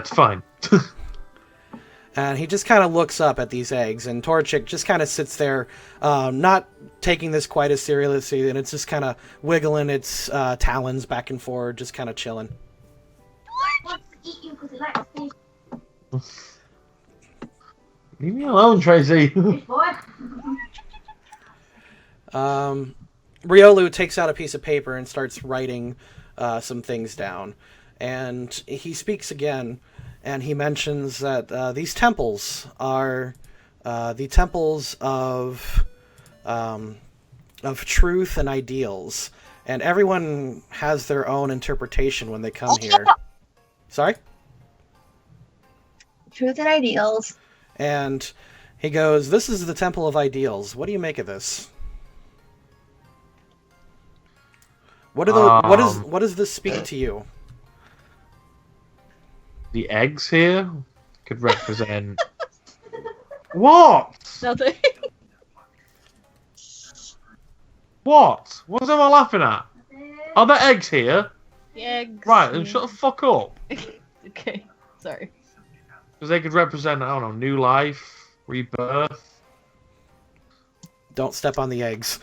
That's fine. And he just kind of looks up at these eggs, and Torchic just kind of sits there, not taking this quite as seriously, and it's just kind of wiggling its talons back and forth, just kind of chilling. Leave me alone, Tracy. Riolu takes out a piece of paper and starts writing some things down. And he speaks again, and he mentions that these temples are the temples of truth and ideals. And everyone has their own interpretation when they come here. Sorry? Truth and ideals. And he goes, "This is the Temple of Ideals. What do you make of this? What does this speak to you?" The eggs here could represent... What? Nothing. What? What am I laughing at? Are there eggs here? The eggs. Right, then shut the fuck up. Okay, sorry. Because they could represent, I don't know, new life, rebirth. Don't step on the eggs.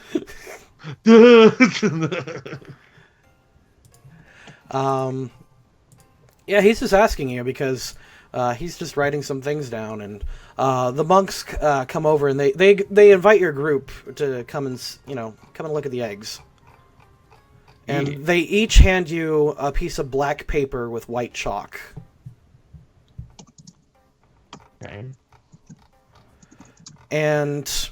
Yeah, he's just asking you because he's just writing some things down, and the monks come over and they invite your group to come and look at the eggs. And they each hand you a piece of black paper with white chalk. Okay. And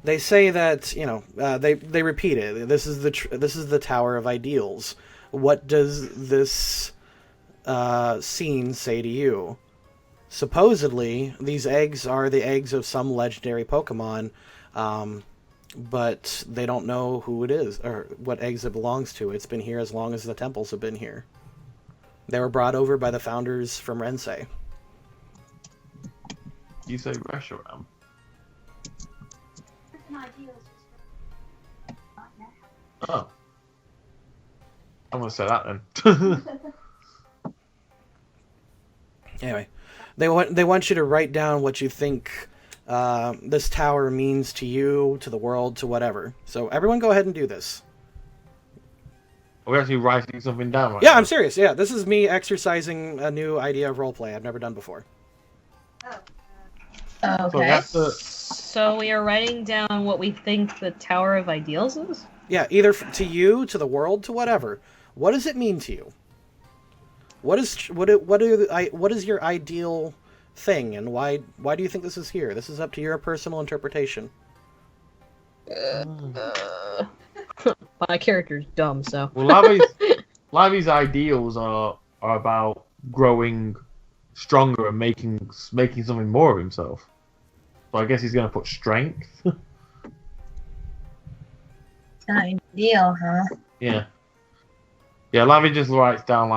they say that they repeat it. This is the Tower of Ideals. What does this scene say to you? Supposedly, these eggs are the eggs of some legendary Pokemon, but they don't know who it is or what eggs it belongs to. It's been here as long as the temples have been here. They were brought over by the founders from Rensei. You say Reshiram? Oh. I'm gonna say that then. Anyway, they want you to write down what you think this tower means to you, to the world, to whatever. So everyone go ahead and do this. Are we actually writing something down right Yeah, now? I'm serious. Yeah, this is me exercising a new idea of roleplay I've never done before. Okay. So we are writing down what we think the Tower of Ideals is? Yeah, either to you, to the world, to whatever. What does it mean to you? What is your ideal thing, and why do you think this is here? This is up to your personal interpretation. My character's dumb, so. Well, Lavi's ideals are about growing stronger and making something more of himself. So I guess he's going to put strength. Ideal, huh? Yeah. Yeah, Lavi just writes down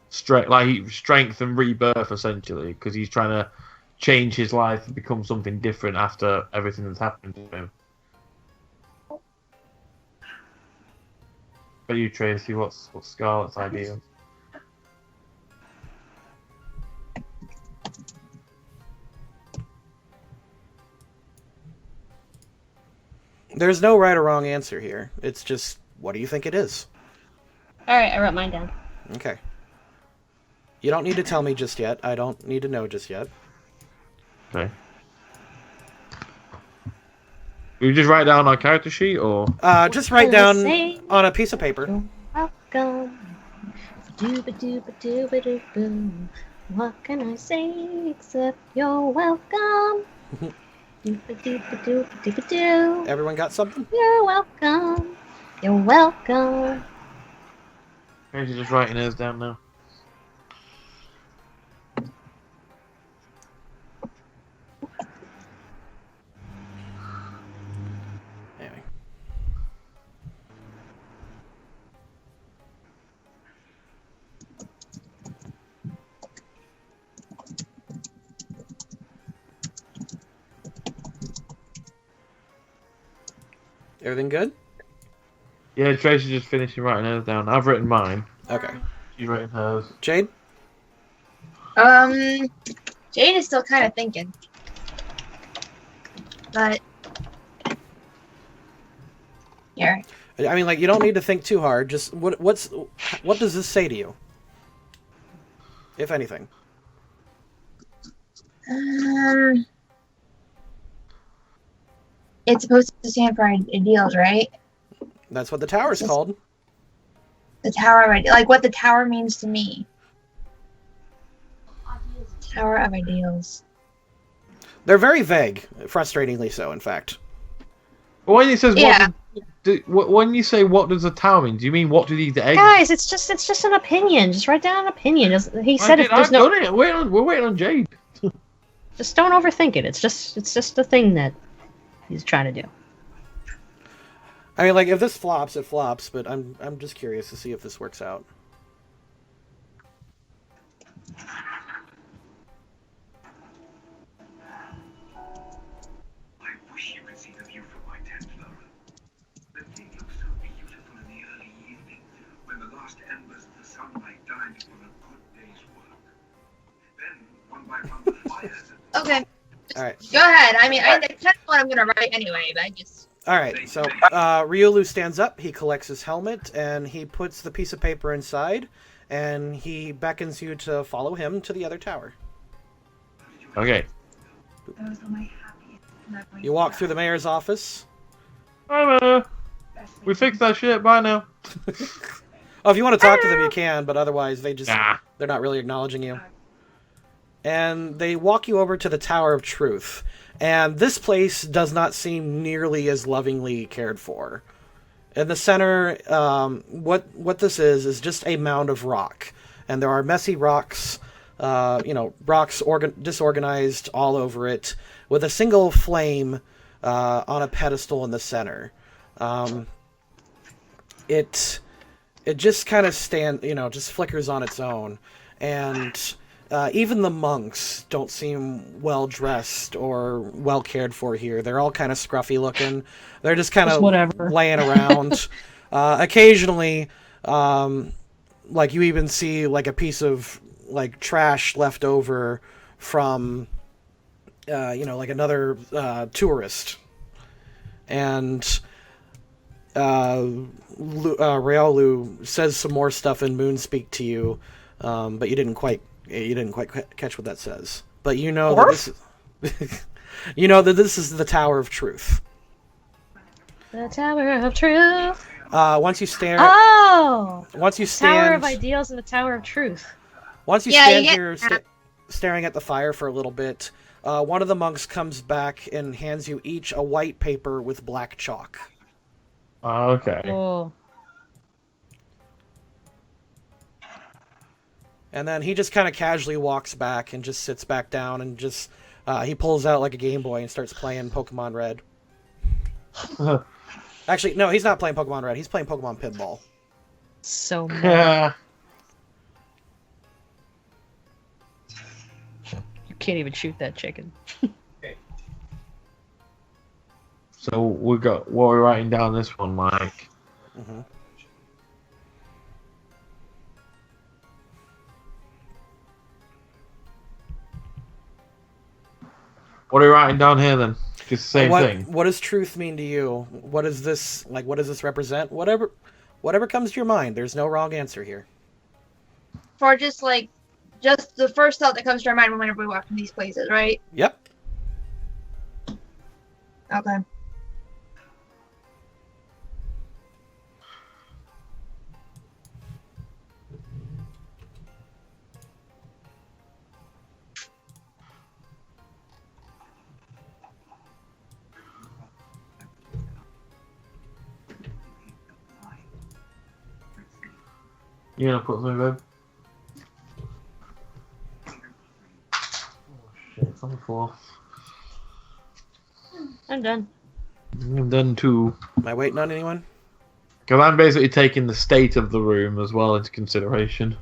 strength and rebirth essentially, because he's trying to change his life and become something different after everything that's happened to him. But you, Tracy, what's Scarlett's ideal? There's no right or wrong answer here. It's just, what do you think it is? Alright, I wrote mine down. Okay. You don't need to tell me just yet. I don't need to know just yet. Okay. We just write down our character sheet, or? Just write down on a piece of paper. Welcome. Dooba-dooba-dooba-doo-boo. What can I say except you're welcome? Dooba-dooba-dooba-dooba-doo. Everyone got something? You're welcome. You're welcome. Tracy's just writing hers down now. Anyway. Everything good? Yeah, Tracy's just finishing writing hers down. I've written mine. Okay. She's writing hers. Jade? Jade is still kind of thinking, but here. I mean, like, you don't need to think too hard. Just what does this say to you, if anything? It's supposed to stand for ideals, right? That's what the tower's called. The Tower of Ideals, like what the tower means to me. Tower of Ideals. They're very vague, frustratingly so, in fact. When it says Yeah. when you say what does a tower mean, do you mean what do these eggs? Guys, it's just an opinion. Just write down an opinion. He said if there's I've no, done it. We're waiting on Jade. just don't overthink it. It's just the thing that he's trying to do. I mean, like, if this flops, it flops. But I'm just curious to see if this works out. I wish you could see the view from my tent, Laura. The thing looks so beautiful in the early evening, when the last embers of the sunlight died upon a good day's work. Then, one by one, the fires. Okay, All right. go ahead. I mean, that's kind of what I'm gonna write anyway, but I just. All right, so Riolu stands up, he collects his helmet, and he puts the piece of paper inside, and he beckons you to follow him to the other tower. Okay. You walk through the mayor's office. We fixed that shit. Bye now. Oh, if you want to talk to them, you can, but otherwise they're not really acknowledging you. And they walk you over to the Tower of Truth. And this place does not seem nearly as lovingly cared for. In the center, what this is just a mound of rock. And there are messy rocks, rocks disorganized all over it, with a single flame on a pedestal in the center. It just kind of just flickers on its own. And even the monks don't seem well dressed or well cared for here. They're all kind of scruffy looking. They're just kind of laying around. Occasionally, like you even see like a piece of like trash left over from, like another tourist. And Riolu says some more stuff in Moonspeak to you, but you didn't quite catch what that says. But you know that this is, this is the Tower of Truth. The Tower of Truth. Once you stand. Once you stand. Tower of Ideals and the Tower of Truth. Once you stand here, staring at the fire for a little bit, one of the monks comes back and hands you each a white paper with black chalk. Okay. Oh. And then he just kind of casually walks back and just sits back down and just he pulls out like a Game Boy and starts playing Pokemon Red. Actually, no, he's not playing Pokemon Red. He's playing Pokemon Pinball. So mad. Yeah. You can't even shoot that chicken. So we got what we're writing down this one, Mike. Mm-hmm. What are you writing down here then? Just the same thing. What does truth mean to you? What is this like? What does this represent? Whatever comes to your mind. There's no wrong answer here. For just the first thought that comes to our mind whenever we walk in these places, right? Yep. Okay. You gonna put something, babe? Oh shit, it's on the floor. I'm done. I'm done too. Am I waiting on anyone? Because I'm basically taking the state of the room as well into consideration.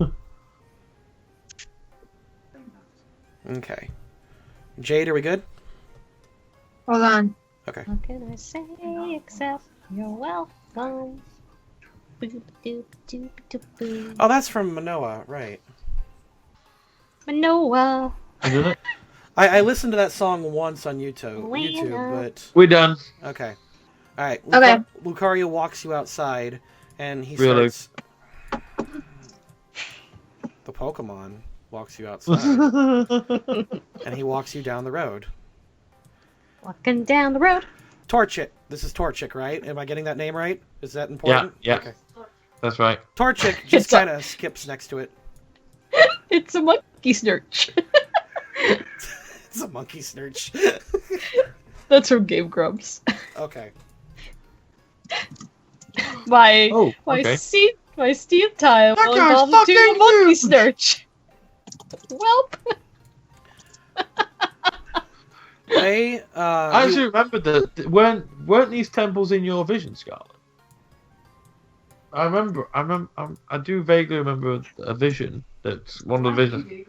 Okay. Jade, are we good? Hold on. Okay. What can I say except you're welcome? Oh, that's from Manoa, right. Manoa. Isn't it? I listened to that song once on YouTube, Alaina. but We're done. okay. All right. Okay. Lucario walks you outside, and he Really? starts. The Pokemon walks you outside, and he walks you down the road. Walking down the road. Torchic. This is Torchic, right? Am I getting that name right? Is that important? Yeah. Okay. That's right. Torchic just kind of skips next to it. It's a monkey snurch. It's a monkey snurch. That's from Game Grumps. Okay. My Oh, okay. my Steam tile That will guy's evolve into a fucking monkey huge. snurch. Welp. They I actually remember that weren't these temples in your vision, Scarlet? I do vaguely remember a vision. That's one of the visions.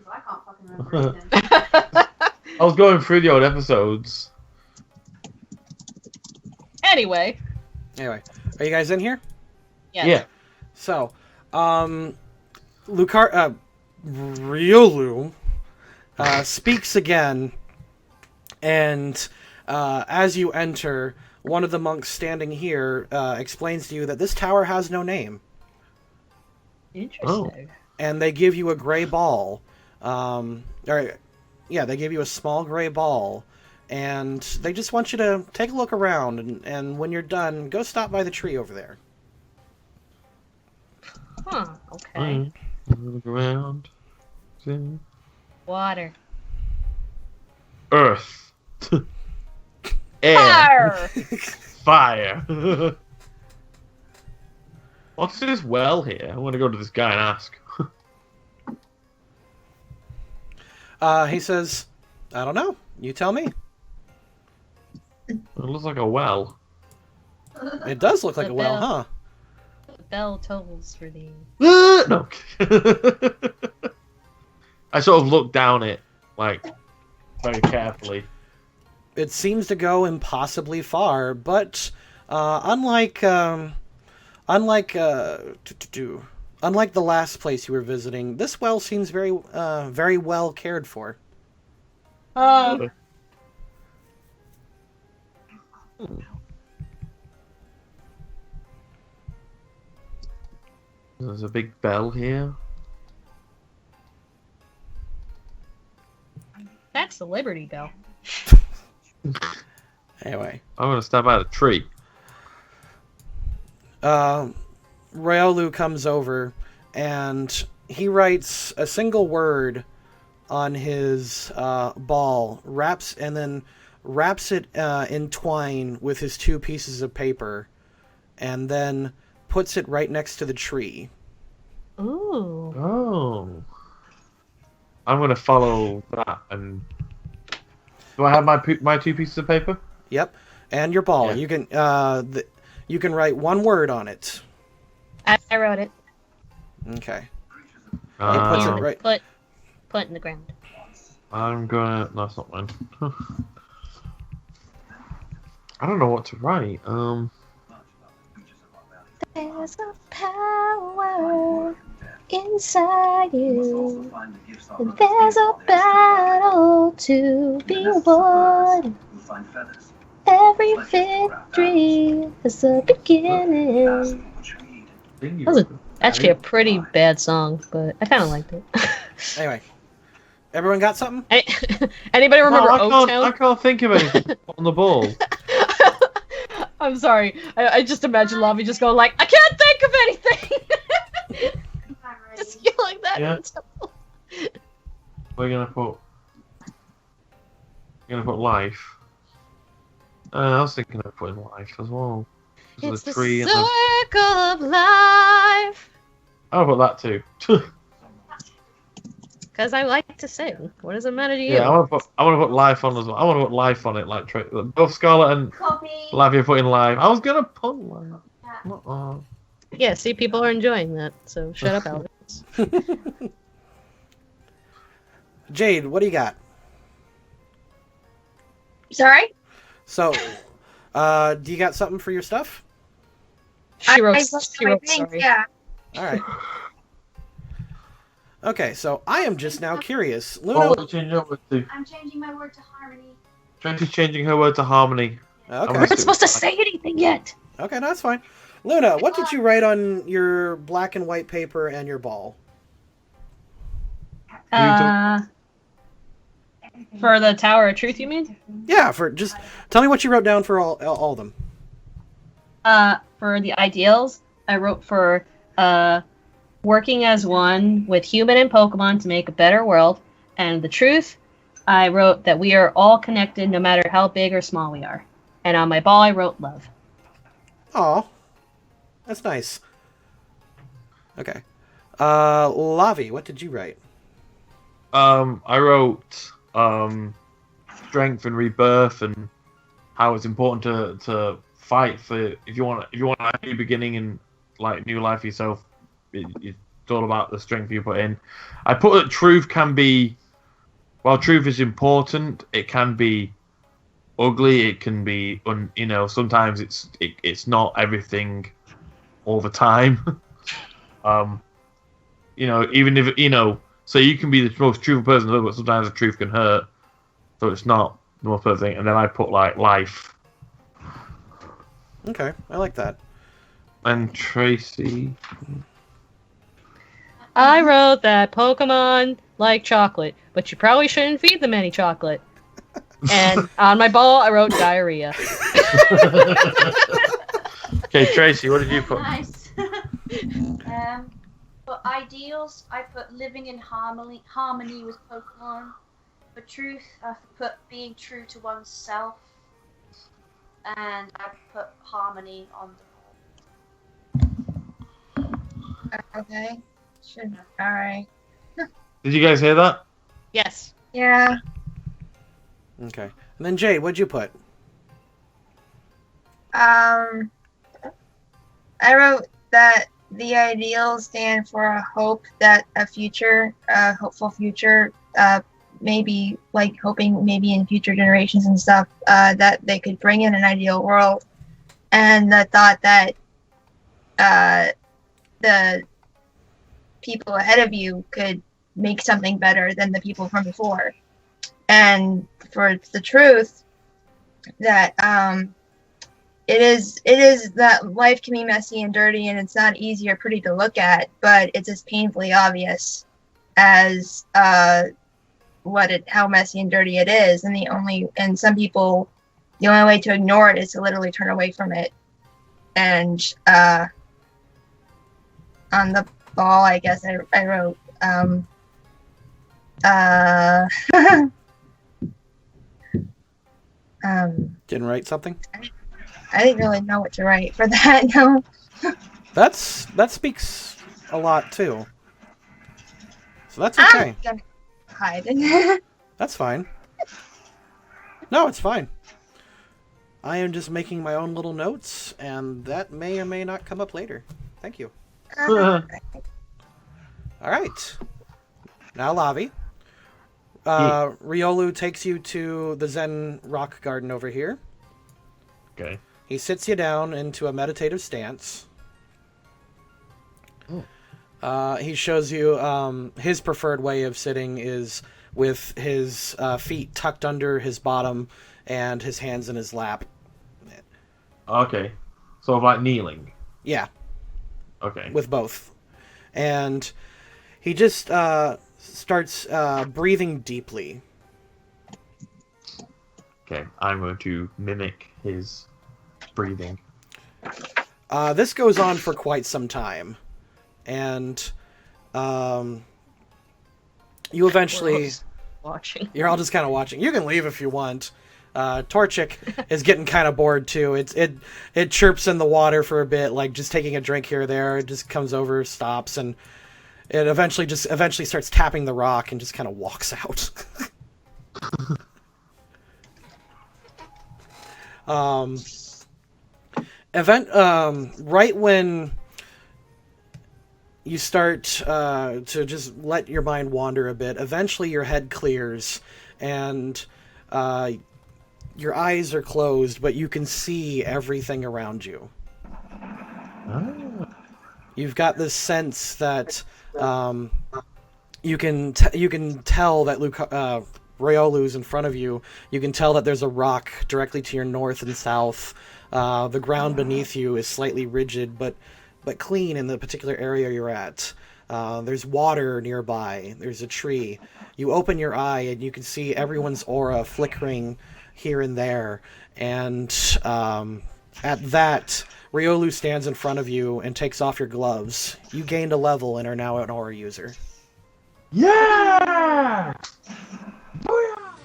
I was going through the old episodes. Anyway. Anyway, are you guys in here? Yes. Yeah. So, Riolu speaks again, and as you enter, one of the monks standing here explains to you that this tower has no name, Interesting. and they give you a gray ball. They give you a small gray ball, and they just want you to take a look around, and when you're done, go stop by the tree over there. Huh. Okay. Look around. See? Water. Earth. Air. Fire! Fire. What's this well here? I want to go to this guy and ask. He says, I don't know. You tell me. It looks like a well. It does look like The a well, bell. huh? The bell tolls for thee. No. I sort of looked down it, like, very carefully. It seems to go impossibly far, but unlike the last place you were visiting, this well seems very well cared for. There's a big bell here. That's the Liberty Bell. Anyway, I'm gonna step out of a tree. Riolu comes over and he writes a single word on his ball, wraps it in twine with his two pieces of paper, and then puts it right next to the tree. Ooh. Oh. I'm gonna follow that. And do I have my two pieces of paper? Yep, and your ball. Yeah. You can write one word on it. I wrote it. Okay. He puts it right. Put in the ground. I'm gonna. No, that's not mine. I don't know what to write. There's a power inside you. And there's a battle to be won. Every victory is a beginning. That was actually a pretty bad song, but I kind of liked it. Anyway, everyone got something? Anybody remember I O-Town? can't think of anything on the ball. I'm sorry. I just imagine Lavi just going like, I can't think of anything! Just yelling that. Yeah. We're gonna put life. I was thinking of putting life as well. It's the tree and circle of life. I'll put that too. Because I like to sing. What does it matter to you? Yeah, I want to put life on as well. I want to put life on it, like both Scarlet and Lavia putting life. I was gonna put life. Yeah, see, people are enjoying that, so shut up, Alex. Jade, what do you got? Sorry? So, do you got something for your stuff? She wrote, I she my wrote things, sorry. yeah. All right. Okay, so I am just now curious. Luna. Oh, what are you changing over to? I'm changing my word to harmony. Tracy's changing her word to harmony. Okay. We're not supposed to say anything yet. Okay, no, that's fine. Luna, what did you write on your black and white paper and your ball? For the Tower of Truth, you mean? Yeah, for just tell me what you wrote down for all of them. For the ideals, I wrote for working as one with human and Pokemon to make a better world. And the truth, I wrote that we are all connected no matter how big or small we are. And on my ball, I wrote love. Aw, that's nice. Okay. Lavi, what did you write? I wrote strength and rebirth and how it's important to fight for if you want a new beginning and like new life for yourself. It's all about the strength you put in. I put that truth can be, while truth is important, it can be ugly. It can be sometimes it's not everything all the time. Even if so you can be the most truthful person in the world, but sometimes the truth can hurt. So it's not the most perfect thing. And then I put like life. Okay, I like that. And Tracy. I wrote that Pokemon like chocolate, but you probably shouldn't feed them any chocolate. And on my ball, I wrote diarrhea. Okay, Tracy, what did you put? Nice. For ideals, I put living in harmony with Pokemon. For truth, I put being true to oneself. And I put harmony on the ball. Okay. Alright. Did you guys hear that? Yes. Yeah. Okay. And then Jade, what'd you put? I wrote that the ideals stand for a hope that a hopeful future, maybe like hoping maybe in future generations and stuff, that they could bring in an ideal world. And the thought that the people ahead of you could make something better than the people from before. And for the truth that it is that life can be messy and dirty and it's not easy or pretty to look at, but it's as painfully obvious as how messy and dirty it is. And some people, the only way to ignore it is to literally turn away from it. And on the ball, I guess I wrote Didn't write something? I didn't really know what to write for that. No. That speaks a lot too. So that's okay. I'm gonna hide. That's fine. No, it's fine. I am just making my own little notes, and that may or may not come up later. Thank you. All right. Now, Lavi. Riolu takes you to the Zen rock garden over here. Okay. He sits you down into a meditative stance. He shows you his preferred way of sitting is with his feet tucked under his bottom and his hands in his lap. Okay. Sort of like kneeling. Yeah. Okay. With both. And he just starts breathing deeply. Okay. I'm going to mimic his breathing. This goes on for quite some time. And you eventually... Watching. You're all just kind of watching. You can leave if you want. Torchic is getting kind of bored too. It chirps in the water for a bit, like just taking a drink here or there. It just comes over, stops, and it eventually starts tapping the rock and just kind of walks out. Right when you start to just let your mind wander a bit, eventually your head clears and your eyes are closed, but you can see everything around you. You've got this sense that you can tell that Riolu's in front of you. You can tell that there's a rock directly to your north and south. The ground beneath you is slightly rigid, but clean in the particular area you're at. There's water nearby. There's a tree. You open your eye and you can see everyone's aura flickering here and there. And at that, Riolu stands in front of you and takes off your gloves. You gained a level and are now an aura user. Yeah! Booyah!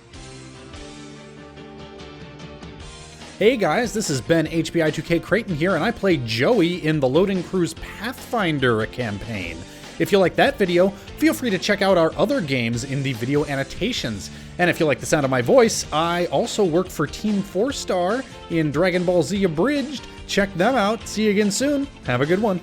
Hey guys, this is Ben HBI2K Creighton here, and I play Joey in the Loading Crew's Pathfinder campaign. If you like that video, feel free to check out our other games in the video annotations. And if you like the sound of my voice, I also work for Team 4-Star in Dragon Ball Z Abridged. Check them out. See you again soon. Have a good one.